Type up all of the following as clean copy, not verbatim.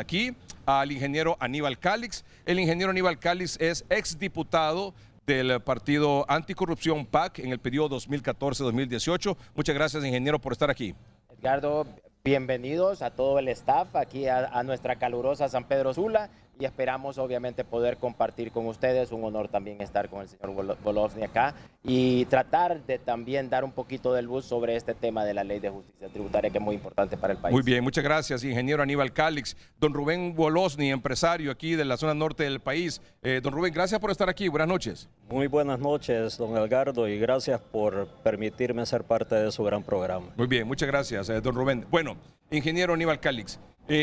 Aquí al ingeniero Aníbal Calix. El ingeniero Aníbal Calix es exdiputado del partido Anticorrupción PAC en el periodo 2014-2018. Muchas gracias, ingeniero, por estar aquí. Edgardo, bienvenidos a todo el staff aquí a nuestra calurosa San Pedro Sula y esperamos obviamente poder compartir con ustedes. Un honor también estar con el señor Volosny acá y tratar de también dar un poquito de luz sobre este tema de la ley de justicia tributaria que es muy importante para el país. Muy bien, muchas gracias, ingeniero Aníbal Calix. Don Rubén Volosny, empresario aquí de la zona norte del país. Don Rubén, gracias por estar aquí. Buenas noches. Muy buenas noches, don Edgardo, y gracias por permitirme ser parte de su gran programa. Muy bien, muchas gracias, don Rubén. Bueno, ingeniero Aníbal Calix,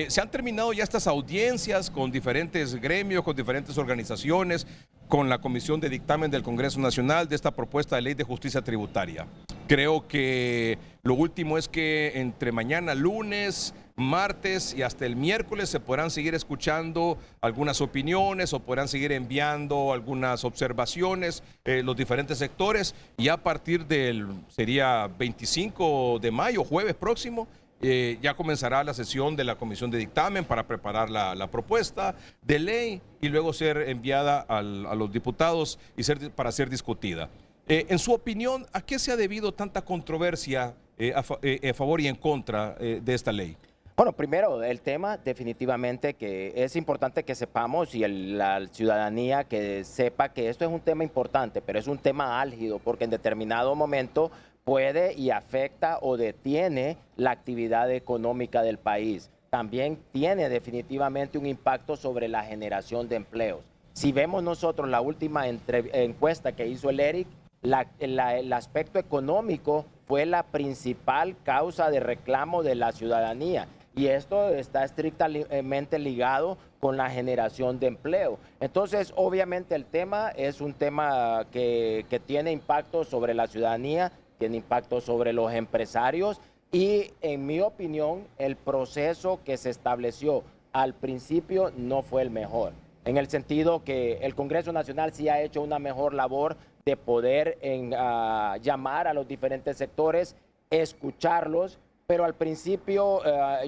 se han terminado ya estas audiencias con diferentes gremios, con diferentes organizaciones, con la Comisión de Dictamen del Congreso Nacional de esta propuesta de ley de justicia tributaria. Creo que lo último es que entre mañana, lunes, martes y hasta el miércoles se podrán seguir escuchando algunas opiniones o podrán seguir enviando algunas observaciones los diferentes sectores, y a partir del, sería 25 de mayo, jueves próximo, ya comenzará la sesión de la Comisión de Dictamen para preparar la propuesta de ley y luego ser enviada a los diputados y para ser discutida. En su opinión, ¿a qué se ha debido tanta controversia a favor y en contra de esta ley? Bueno, primero, el tema definitivamente que es importante que sepamos y la ciudadanía que sepa que esto es un tema importante, pero es un tema álgido porque en determinado momento puede y afecta o detiene la actividad económica del país. También tiene definitivamente un impacto sobre la generación de empleos. Si vemos nosotros la última encuesta que hizo el ERIC, el aspecto económico fue la principal causa de reclamo de la ciudadanía. Y esto está estrictamente ligado con la generación de empleo. Entonces, obviamente el tema es un tema que tiene impacto sobre la ciudadanía, tiene impacto sobre los empresarios y, en mi opinión, el proceso que se estableció al principio no fue el mejor. En el sentido que el Congreso Nacional sí ha hecho una mejor labor de poder llamar a los diferentes sectores, escucharlos, pero al principio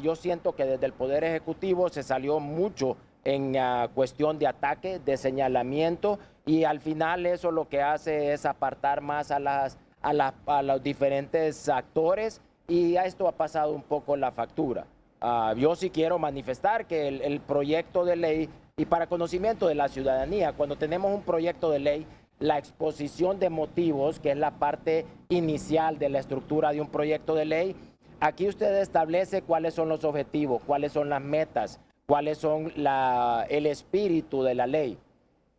yo siento que desde el Poder Ejecutivo se salió mucho en cuestión de ataque, de señalamiento, y al final eso lo que hace es apartar más a los diferentes actores, y a esto ha pasado un poco la factura. Yo sí quiero manifestar que el proyecto de ley, y para conocimiento de la ciudadanía, cuando tenemos un proyecto de ley, la exposición de motivos, que es la parte inicial de la estructura de un proyecto de ley, aquí usted establece cuáles son los objetivos, cuáles son las metas, cuáles son el espíritu de la ley.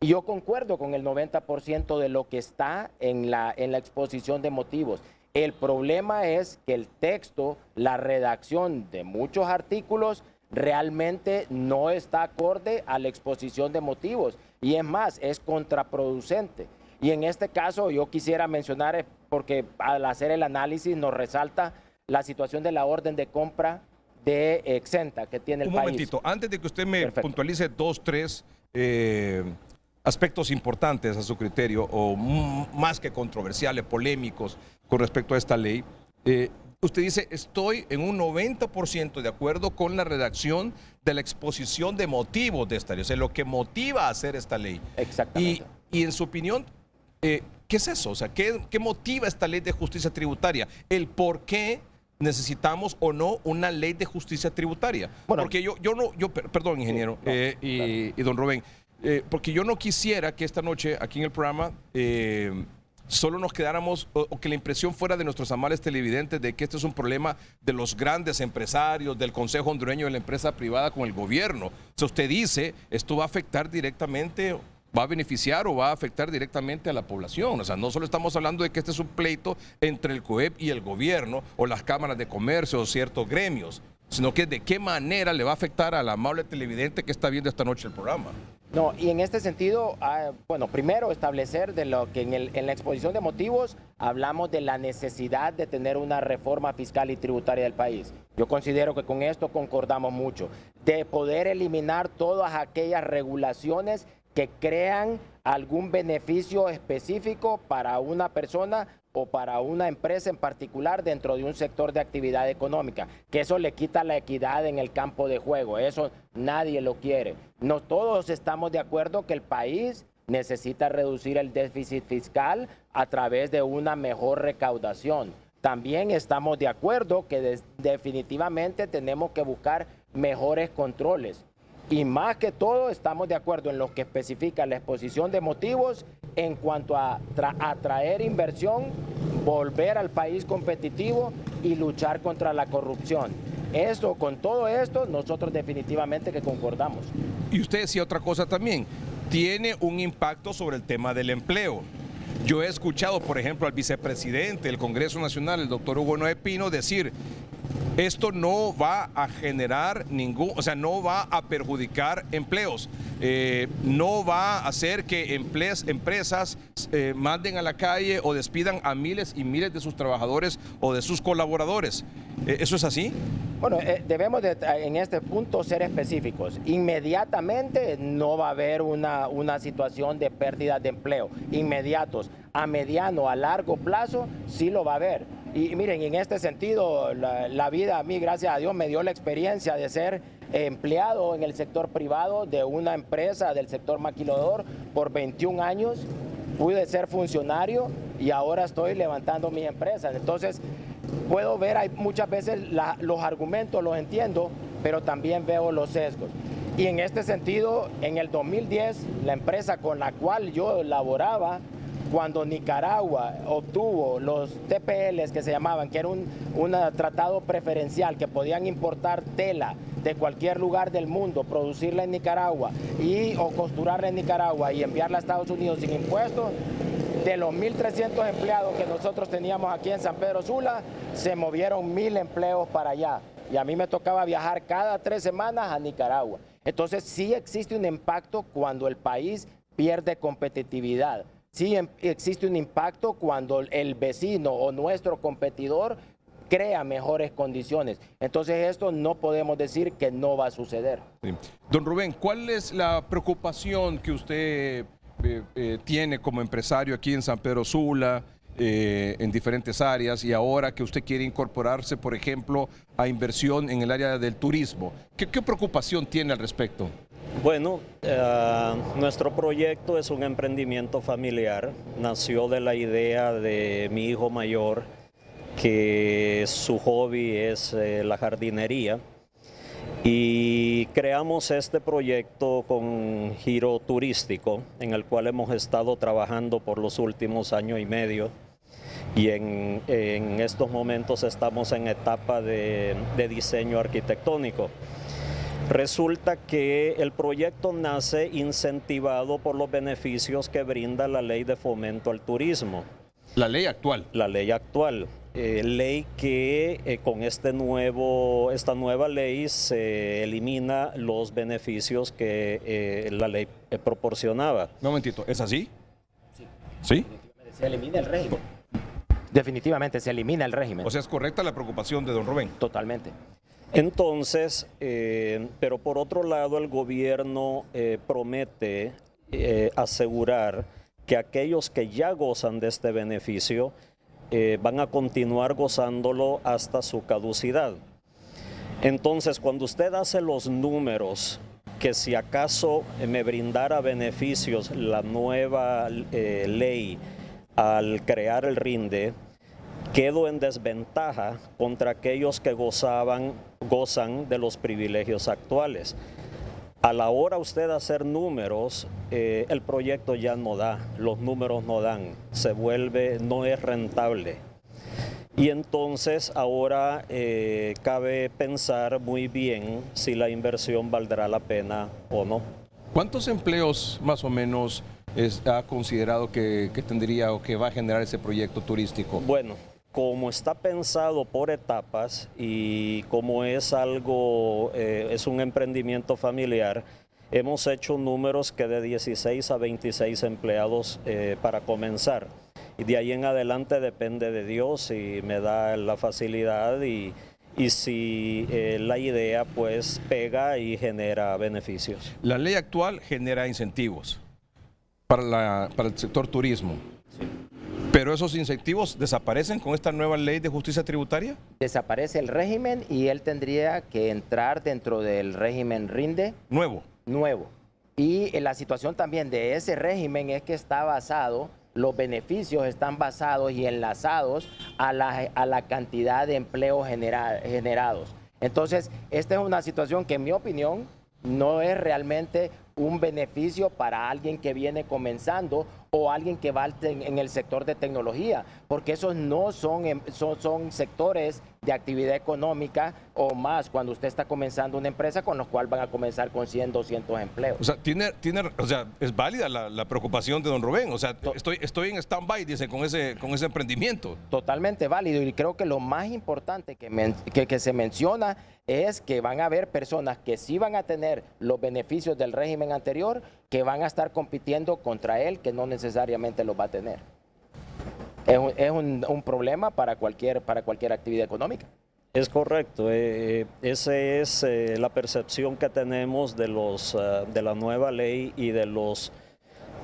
Y yo concuerdo con el 90% de lo que está en la exposición de motivos. El problema es que el texto, la redacción de muchos artículos, realmente no está acorde a la exposición de motivos. Y es más, es contraproducente. Y en este caso yo quisiera mencionar, porque al hacer el análisis nos resalta la situación de la orden de compra de exenta que tiene el país. Un momentito, antes de que usted me puntualice dos, tres aspectos importantes a su criterio, o más que controversiales, polémicos con respecto a esta ley, usted dice, estoy en un 90% de acuerdo con la redacción de la exposición de motivos de esta ley, o sea, lo que motiva a hacer esta ley. Exactamente. Y en su opinión, ¿qué es eso? O sea, ¿qué motiva esta ley de justicia tributaria? El por qué necesitamos o no una ley de justicia tributaria. Bueno, porque perdón, ingeniero, claro. y don Rubén, porque yo no quisiera que esta noche aquí en el programa solo nos quedáramos, o que la impresión fuera de nuestros amables televidentes de que este es un problema de los grandes empresarios, del Consejo Hondureño de la Empresa Privada con el gobierno. O sea, usted dice, esto va a afectar directamente, va a beneficiar o va a afectar directamente a la población. O sea, no solo estamos hablando de que este es un pleito entre el COEP y el gobierno o las cámaras de comercio o ciertos gremios, sino que de qué manera le va a afectar al amable televidente que está viendo esta noche el programa. No, y en este sentido, bueno, primero establecer de lo que en la exposición de motivos hablamos de la necesidad de tener una reforma fiscal y tributaria del país. Yo considero que con esto concordamos mucho, de poder eliminar todas aquellas regulaciones que crean algún beneficio específico para una persona o para una empresa en particular dentro de un sector de actividad económica, que eso le quita la equidad en el campo de juego. Eso nadie lo quiere. No todos estamos de acuerdo que el país necesita reducir el déficit fiscal a través de una mejor recaudación. También estamos de acuerdo que definitivamente tenemos que buscar mejores controles. Y más que todo estamos de acuerdo en lo que especifica la exposición de motivos en cuanto a atraer inversión, volver al país competitivo y luchar contra la corrupción. Eso, con todo esto, nosotros definitivamente que concordamos. Y usted decía otra cosa también, tiene un impacto sobre el tema del empleo. Yo he escuchado, por ejemplo, al vicepresidente del Congreso Nacional, el doctor Hugo Noé Pino, decir: esto no va a generar no va a perjudicar empleos, no va a hacer que empresas manden a la calle o despidan a miles y miles de sus trabajadores o de sus colaboradores. ¿Eso es así? Bueno, debemos en este punto ser específicos. Inmediatamente no va a haber una situación de pérdida de empleo. Inmediatos, a mediano, a largo plazo, sí lo va a haber. Y miren, en este sentido, la vida a mí, gracias a Dios, me dio la experiencia de ser empleado en el sector privado de una empresa del sector maquilador por 21 años. Pude ser funcionario y ahora estoy levantando mi empresa. Entonces, puedo ver, hay muchas veces los argumentos, los entiendo, pero también veo los sesgos. Y en este sentido, en el 2010, la empresa con la cual yo laboraba, cuando Nicaragua obtuvo los TPLs que se llamaban, que era un tratado preferencial, que podían importar tela de cualquier lugar del mundo, producirla en Nicaragua o costurarla en Nicaragua y enviarla a Estados Unidos sin impuestos, de los 1.300 empleados que nosotros teníamos aquí en San Pedro Sula, se movieron 1.000 empleos para allá. Y a mí me tocaba viajar cada 3 semanas a Nicaragua. Entonces sí existe un impacto cuando el país pierde competitividad. Sí existe un impacto cuando el vecino o nuestro competidor crea mejores condiciones. Entonces esto no podemos decir que no va a suceder. Sí. Don Rubén, ¿cuál es la preocupación que usted tiene como empresario aquí en San Pedro Sula, en diferentes áreas, y ahora que usted quiere incorporarse, por ejemplo, a inversión en el área del turismo? ¿Qué preocupación tiene al respecto? Bueno, nuestro proyecto es un emprendimiento familiar. Nació de la idea de mi hijo mayor, que su hobby es la jardinería. Y creamos este proyecto con giro turístico, en el cual hemos estado trabajando por los últimos año y medio. Y en estos momentos estamos en etapa de diseño arquitectónico. Resulta que el proyecto nace incentivado por los beneficios que brinda la Ley de Fomento al Turismo. La ley actual. La ley actual. Ley que con esta nueva ley se elimina los beneficios que la ley proporcionaba. Un momentito, ¿es así? Sí. ¿Sí? Se elimina el régimen. Definitivamente se elimina el régimen. O sea, es correcta la preocupación de don Rubén. Totalmente. Entonces, pero por otro lado, el gobierno promete asegurar que aquellos que ya gozan de este beneficio van a continuar gozándolo hasta su caducidad. Entonces, cuando usted hace los números, que si acaso me brindara beneficios la nueva ley al crear el RINDE, quedo en desventaja contra aquellos que gozan de los privilegios actuales. A la hora usted hacer números, el proyecto ya no da, los números no dan, no es rentable. Y entonces ahora cabe pensar muy bien si la inversión valdrá la pena o no. ¿Cuántos empleos más o menos ha considerado que tendría o que va a generar ese proyecto turístico? Bueno, como está pensado por etapas y como es un emprendimiento familiar, hemos hecho números que de 16 a 26 empleados para comenzar. Y de ahí en adelante depende de Dios si me da la facilidad y si la idea pues pega y genera beneficios. La ley actual genera incentivos para el sector turismo. Sí. Pero Pero esos incentivos desaparecen con esta nueva ley de justicia tributaria. Desaparece el régimen y él tendría que entrar dentro del régimen RINDE Nuevo. Y la situación también de ese régimen es que está basado, los beneficios están basados y enlazados a la cantidad de empleos generados. Entonces, esta es una situación que en mi opinión no es realmente un beneficio para alguien que viene comenzando o alguien que va en el sector de tecnología, porque esos no son sectores de actividad económica o más cuando usted está comenzando una empresa con los cuales van a comenzar con 100, 200 empleos. O sea, es válida la preocupación de don Rubén. O sea, estoy en stand-by, dice, con ese emprendimiento. Totalmente válido, y creo que lo más importante que se menciona es que van a haber personas que sí van a tener los beneficios del régimen anterior, que van a estar compitiendo contra él, que no necesariamente los va a tener. Es un problema para cualquier actividad económica. Es correcto, esa es la percepción que tenemos de la nueva ley y de los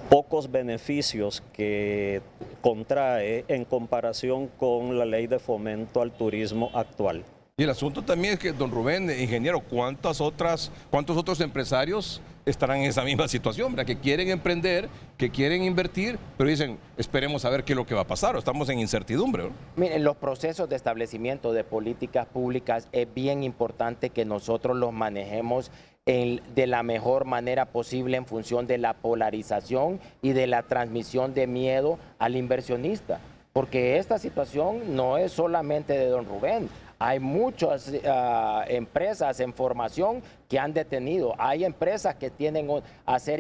pocos beneficios que contrae en comparación con la ley de fomento al turismo actual. Y el asunto también es que, don Rubén, ingeniero, ¿cuántos otros empresarios estarán en esa misma situación, ¿verdad? Que quieren emprender, que quieren invertir, pero dicen, esperemos a ver qué es lo que va a pasar, o estamos en incertidumbre, ¿no? Miren, los procesos de establecimiento de políticas públicas es bien importante que nosotros los manejemos de la mejor manera posible en función de la polarización y de la transmisión de miedo al inversionista, porque esta situación no es solamente de don Rubén. Hay muchas empresas en formación que han detenido. Hay empresas que tienen a hacer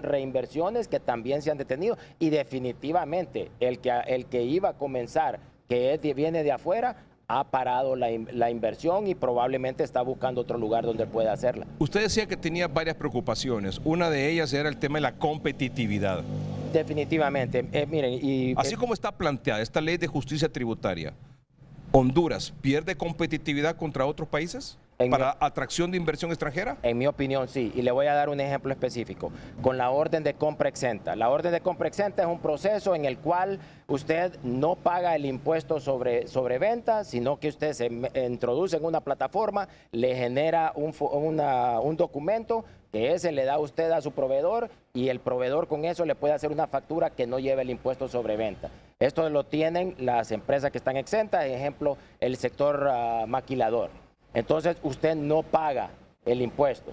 reinversiones que también se han detenido. Y definitivamente el que iba a comenzar, viene de afuera, ha parado la inversión y probablemente está buscando otro lugar donde pueda hacerla. Usted decía que tenía varias preocupaciones. Una de ellas era el tema de la competitividad. Definitivamente. Miren, así como está planteada esta ley de justicia tributaria, ¿Honduras pierde competitividad contra otros países para atracción de inversión extranjera? En mi opinión, sí. Y le voy a dar un ejemplo específico. Con la orden de compra exenta. La orden de compra exenta es un proceso en el cual usted no paga el impuesto sobre venta, sino que usted se introduce en una plataforma, le genera un documento que ese le da a usted a su proveedor y el proveedor con eso le puede hacer una factura que no lleve el impuesto sobre venta. Esto lo tienen las empresas que están exentas, ejemplo, el sector maquilador. Entonces, usted no paga el impuesto.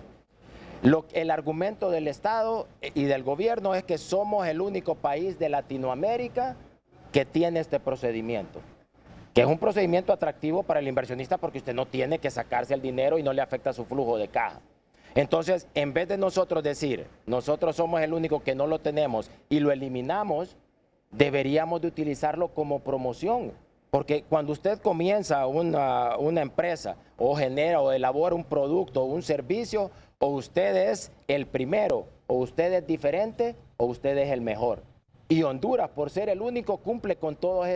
El argumento del Estado y del gobierno es que somos el único país de Latinoamérica que tiene este procedimiento, que es un procedimiento atractivo para el inversionista porque usted no tiene que sacarse el dinero y no le afecta su flujo de caja. Entonces, en vez de nosotros decir, nosotros somos el único que no lo tenemos y lo eliminamos, deberíamos de utilizarlo como promoción. Porque cuando usted comienza una empresa o genera o elabora un producto o un servicio, o usted es el primero, o usted es diferente, o usted es el mejor. Y Honduras, por ser el único, cumple con todas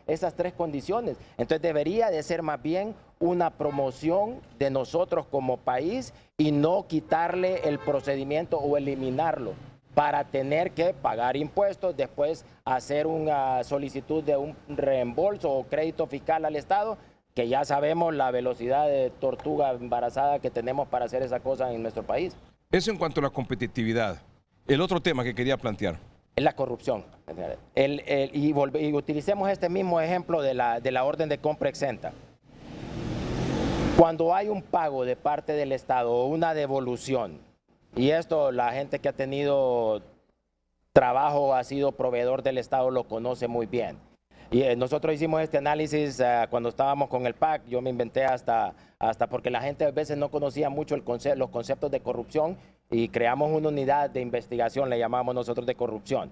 esas tres condiciones. Entonces debería de ser más bien una promoción de nosotros como país y no quitarle el procedimiento o eliminarlo para tener que pagar impuestos, después hacer una solicitud de un reembolso o crédito fiscal al Estado, que ya sabemos la velocidad de tortuga embarazada que tenemos para hacer esa cosa en nuestro país. Eso en cuanto a la competitividad. El otro tema que quería plantear es la corrupción. Y utilicemos este mismo ejemplo de la orden de compra exenta. Cuando hay un pago de parte del Estado o una devolución, y esto la gente que ha tenido trabajo, ha sido proveedor del Estado, lo conoce muy bien. Y nosotros hicimos este análisis cuando estábamos con el PAC. Yo me inventé hasta porque la gente a veces no conocía mucho los conceptos de corrupción, y creamos una unidad de investigación, le llamamos nosotros, de corrupción.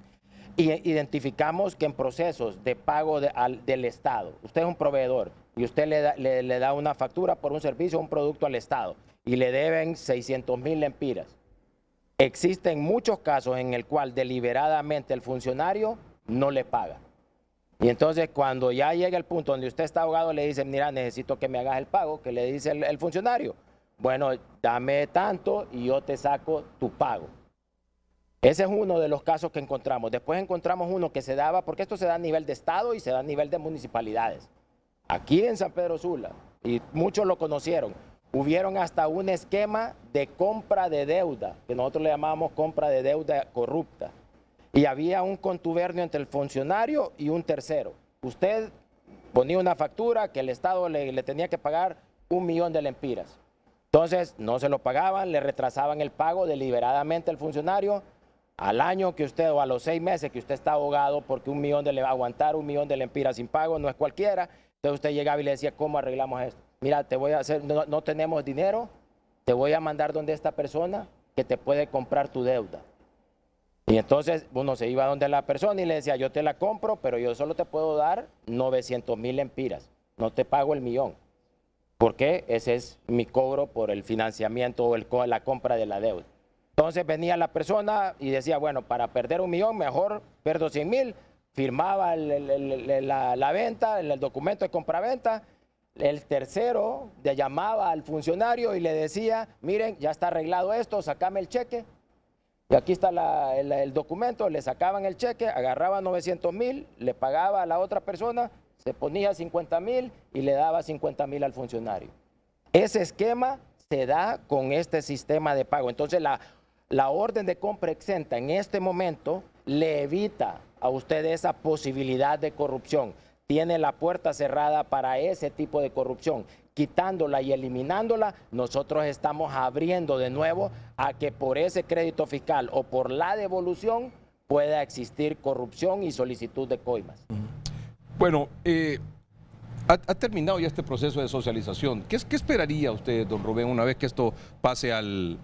Y identificamos que en procesos de pago del Estado, usted es un proveedor y usted le da una factura por un servicio o un producto al Estado y le deben 600,000 lempiras. Existen muchos casos en el cual deliberadamente el funcionario no le paga. Y entonces cuando ya llega el punto donde usted está ahogado, le dicen, mira, necesito que me hagas el pago. ¿Qué le dice el funcionario? Bueno, dame tanto y yo te saco tu pago. Ese es uno de los casos que encontramos. Después encontramos uno que se daba, porque esto se da a nivel de estado y se da a nivel de municipalidades. Aquí en San Pedro Sula, y muchos lo conocieron, hubieron hasta un esquema de compra de deuda, que nosotros le llamábamos compra de deuda corrupta. Y había un contubernio entre el funcionario y un tercero. Usted ponía una factura que el Estado le tenía que pagar 1 millón de lempiras. Entonces no se lo pagaban, le retrasaban el pago deliberadamente al funcionario. Al año que usted, o a los 6 meses que usted está ahogado, porque 1 millón de aguantar 1 millón de lempiras sin pago no es cualquiera. Entonces usted llegaba y le decía, ¿cómo arreglamos esto? Mira, te voy a hacer, no tenemos dinero, te voy a mandar donde esta persona que te puede comprar tu deuda. Y entonces uno se iba donde la persona y le decía, yo te la compro, pero yo solo te puedo dar 900,000 lempiras, no te pago el millón. Porque ese es mi cobro por el financiamiento o la compra de la deuda. Entonces venía la persona y decía, bueno, para perder 1 millón, mejor pierdo 100,000, firmaba la venta, el documento de compraventa. El tercero le llamaba al funcionario y le decía, miren, ya está arreglado esto, sacame el cheque. Y aquí está el documento, le sacaban el cheque, agarraba 900,000, le pagaba a la otra persona, se ponía 50,000 y le daba 50,000 al funcionario. Ese esquema se da con este sistema de pago. Entonces la orden de compra exenta en este momento le evita a usted esa posibilidad de corrupción. Tiene la puerta cerrada para ese tipo de corrupción. Quitándola y eliminándola, nosotros estamos abriendo de nuevo a que por ese crédito fiscal o por la devolución pueda existir corrupción y solicitud de coimas. Bueno, ha terminado ya este proceso de socialización. ¿Qué esperaría usted, don Rubén, una vez que esto pase al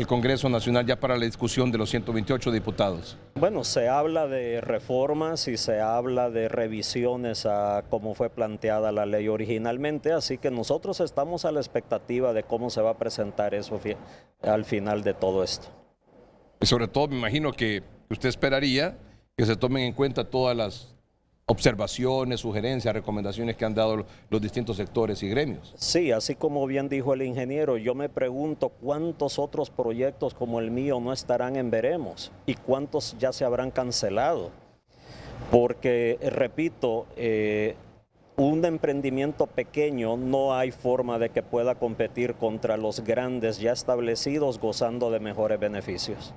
Congreso Nacional ya para la discusión de los 128 diputados? Bueno, se habla de reformas y se habla de revisiones a cómo fue planteada la ley originalmente, así que nosotros estamos a la expectativa de cómo se va a presentar eso al final de todo esto. Y sobre todo me imagino que usted esperaría que se tomen en cuenta todas las observaciones, sugerencias, recomendaciones que han dado los distintos sectores y gremios. Sí, así como bien dijo el ingeniero, yo me pregunto cuántos otros proyectos como el mío no estarán en veremos y cuántos ya se habrán cancelado. Porque, repito, un emprendimiento pequeño no hay forma de que pueda competir contra los grandes ya establecidos gozando de mejores beneficios.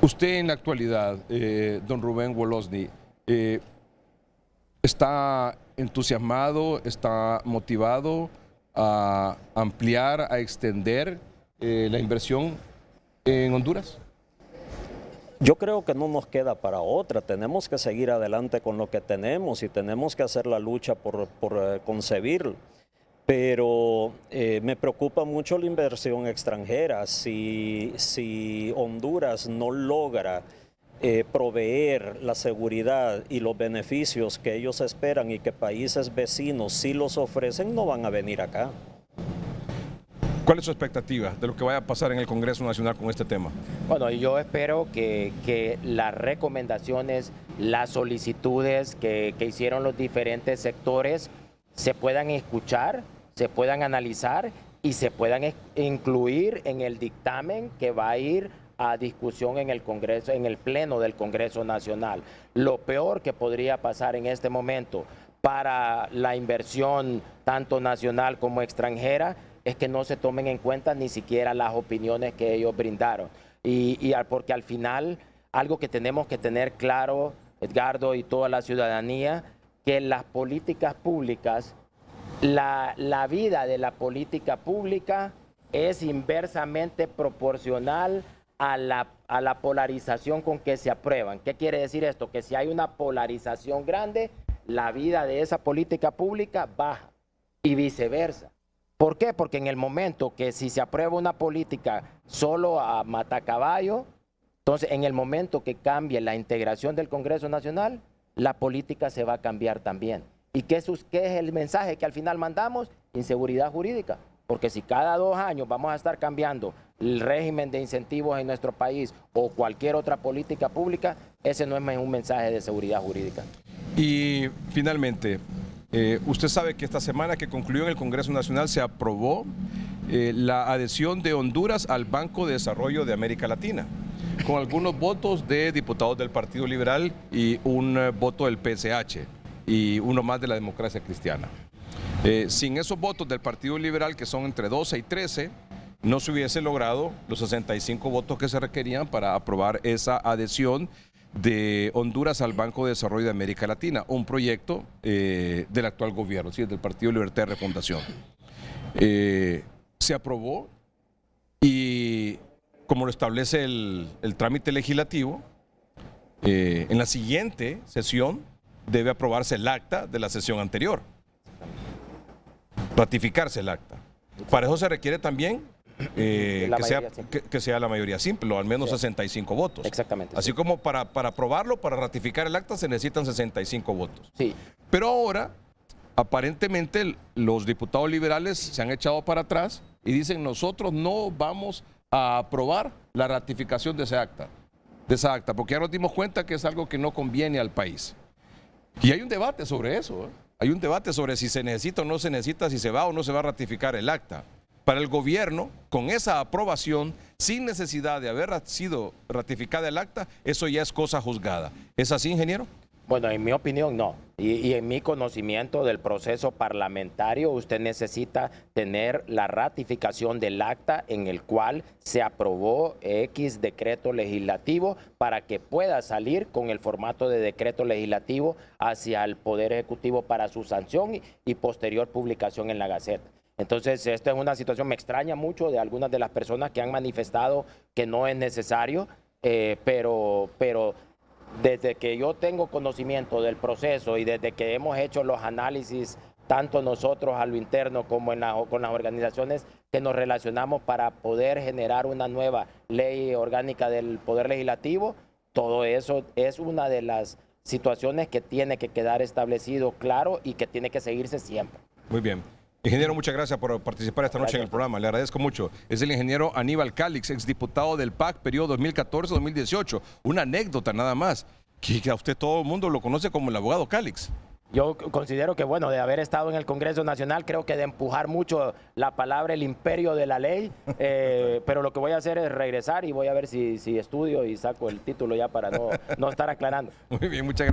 Usted en la actualidad, don Rubén Wolosny, ¿está entusiasmado, está motivado a ampliar, a extender la inversión en Honduras? Yo creo que no nos queda para otra, tenemos que seguir adelante con lo que tenemos y tenemos que hacer la lucha por concebirlo. Pero me preocupa mucho la inversión extranjera. Si Honduras no logra proveer la seguridad y los beneficios que ellos esperan y que países vecinos sí los ofrecen, no van a venir acá. ¿Cuál es su expectativa de lo que vaya a pasar en el Congreso Nacional con este tema? Bueno, yo espero que las recomendaciones, las solicitudes que hicieron los diferentes sectores se puedan escuchar, se puedan analizar y se puedan incluir en el dictamen que va a ir a discusión en el Congreso, en el Pleno del Congreso Nacional. Lo peor que podría pasar en este momento para la inversión tanto nacional como extranjera es que no se tomen en cuenta ni siquiera las opiniones que ellos brindaron. Porque al final, algo que tenemos que tener claro, Edgardo y toda la ciudadanía, que las políticas públicas, la vida de la política pública es inversamente proporcional a la polarización con que se aprueban. ¿Qué quiere decir esto? Que si hay una polarización grande, la vida de esa política pública baja y viceversa. ¿Por qué? Porque en el momento que si se aprueba una política solo a matacaballo, entonces en el momento que cambie la integración del Congreso Nacional, la política se va a cambiar también. ¿Y qué es el mensaje que al final mandamos? Inseguridad jurídica. Porque si cada 2 años vamos a estar cambiando el régimen de incentivos en nuestro país o cualquier otra política pública, ese no es un mensaje de seguridad jurídica. Y finalmente, usted sabe que esta semana que concluyó en el Congreso Nacional se aprobó la adhesión de Honduras al Banco de Desarrollo de América Latina, con algunos votos de diputados del Partido Liberal y un voto del PSH y uno más de la Democracia Cristiana. Sin esos votos del Partido Liberal, que son entre 12 y 13, no se hubiese logrado los 65 votos que se requerían para aprobar esa adhesión de Honduras al Banco de Desarrollo de América Latina, un proyecto del actual gobierno, ¿sí? Del Partido Libertad de Refundación. Se aprobó y, como lo establece el trámite legislativo, en la siguiente sesión debe aprobarse el acta de la sesión anterior, ratificarse el acta. Para eso se requiere también que sea la mayoría simple, o al menos 65 votos. Exactamente. Así como para aprobarlo, para ratificar el acta, se necesitan 65 votos. Sí. Pero ahora, aparentemente, los diputados liberales se han echado para atrás y dicen: nosotros no vamos a aprobar la ratificación de esa acta, porque ya nos dimos cuenta que es algo que no conviene al país. Y hay un debate sobre eso, ¿eh? Hay un debate sobre si se necesita o no se necesita, si se va o no se va a ratificar el acta. Para el gobierno, con esa aprobación, sin necesidad de haber sido ratificada el acta, eso ya es cosa juzgada. ¿Es así, ingeniero? Bueno, en mi opinión no. Y en mi conocimiento del proceso parlamentario, usted necesita tener la ratificación del acta en el cual se aprobó X decreto legislativo para que pueda salir con el formato de decreto legislativo hacia el Poder Ejecutivo para su sanción y posterior publicación en la Gaceta. Entonces, esto es una situación, me extraña mucho de algunas de las personas que han manifestado que no es necesario, pero desde que yo tengo conocimiento del proceso y desde que hemos hecho los análisis, tanto nosotros a lo interno como con las organizaciones que nos relacionamos para poder generar una nueva ley orgánica del Poder Legislativo, todo eso es una de las situaciones que tiene que quedar establecido claro y que tiene que seguirse siempre. Muy bien. Ingeniero, muchas gracias por participar esta noche en el programa. Le agradezco mucho. Es el ingeniero Aníbal Calix, exdiputado del PAC, periodo 2014-2018. Una anécdota nada más, que a usted todo el mundo lo conoce como el abogado Calix. Yo considero que, bueno, de haber estado en el Congreso Nacional, creo que de empujar mucho la palabra el imperio de la ley, pero lo que voy a hacer es regresar y voy a ver si estudio y saco el título ya para no estar aclarando. Muy bien, muchas gracias.